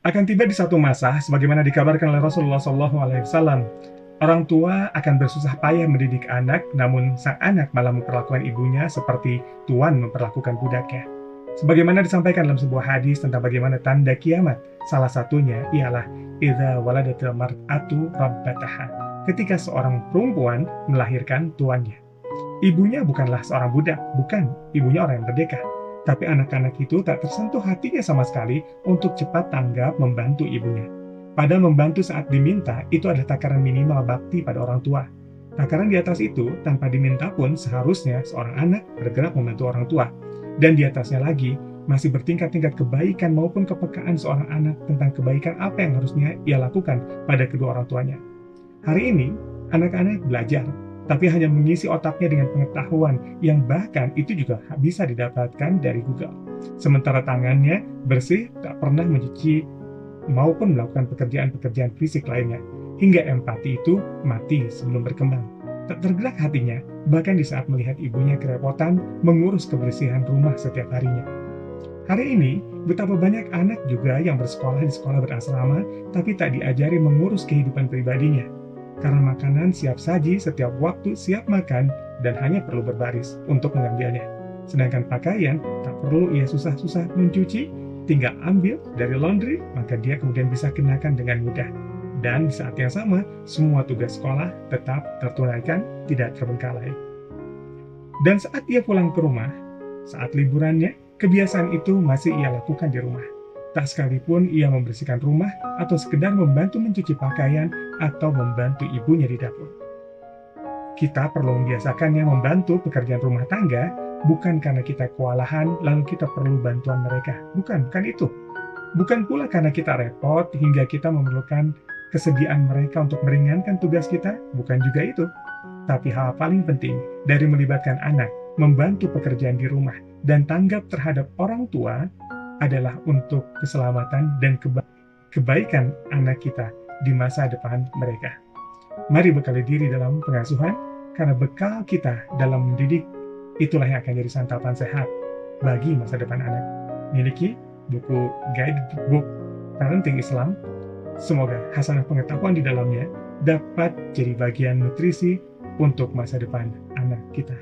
Akan tiba di satu masa, sebagaimana dikabarkan oleh Rasulullah SAW, orang tua akan bersusah payah mendidik anak, namun sang anak malah memperlakukan ibunya seperti tuan memperlakukan budaknya. Sebagaimana disampaikan dalam sebuah hadis tentang bagaimana tanda kiamat, salah satunya ialah idza waladatil mar'atu rabbataha, ketika seorang perempuan melahirkan tuannya. Ibunya bukanlah seorang budak, bukan, ibunya orang yang merdeka. Tapi anak-anak itu tak tersentuh hatinya sama sekali untuk cepat tanggap membantu ibunya. Padahal membantu saat diminta itu adalah takaran minimal bakti pada orang tua. Takaran di atas itu, tanpa diminta pun seharusnya seorang anak bergerak membantu orang tua. Dan di atasnya lagi, masih bertingkat-tingkat kebaikan maupun kepekaan seorang anak tentang kebaikan apa yang harusnya ia lakukan pada kedua orang tuanya. Hari ini, anak-anak belajar, tapi hanya mengisi otaknya dengan pengetahuan yang bahkan itu juga bisa didapatkan dari Google. Sementara tangannya bersih, tak pernah mencuci maupun melakukan pekerjaan-pekerjaan fisik lainnya, hingga empati itu mati sebelum berkembang. Tak tergerak hatinya, bahkan di saat melihat ibunya kerepotan mengurus kebersihan rumah setiap harinya. Hari ini, betapa banyak anak juga yang bersekolah di sekolah berasrama, tapi tak diajari mengurus kehidupan pribadinya. Karena makanan siap saji setiap waktu siap makan dan hanya perlu berbaris untuk mengambilnya. Sedangkan pakaian tak perlu ia susah-susah mencuci, tinggal ambil dari laundry, maka dia kemudian bisa kenakan dengan mudah. Dan di saat yang sama, semua tugas sekolah tetap tertunaikan, tidak terbengkalai. Dan saat ia pulang ke rumah, saat liburannya, kebiasaan itu masih ia lakukan di rumah. Tak sekalipun ia membersihkan rumah atau sekedar membantu mencuci pakaian atau membantu ibunya di dapur. Kita perlu membiasakannya membantu pekerjaan rumah tangga, bukan karena kita kewalahan lalu kita perlu bantuan mereka. Bukan itu. Bukan pula karena kita repot hingga kita memerlukan kesediaan mereka untuk meringankan tugas kita, bukan juga itu. Tapi hal paling penting dari melibatkan anak, membantu pekerjaan di rumah, dan tanggap terhadap orang tua adalah untuk keselamatan dan kebaikan anak kita di masa depan mereka. Mari bekali diri dalam pengasuhan, karena bekal kita dalam mendidik itulah yang akan jadi santapan sehat bagi masa depan anak. Miliki buku Guidebook Parenting Islam. Semoga hasanah pengetahuan di dalamnya dapat jadi bagian nutrisi untuk masa depan anak kita.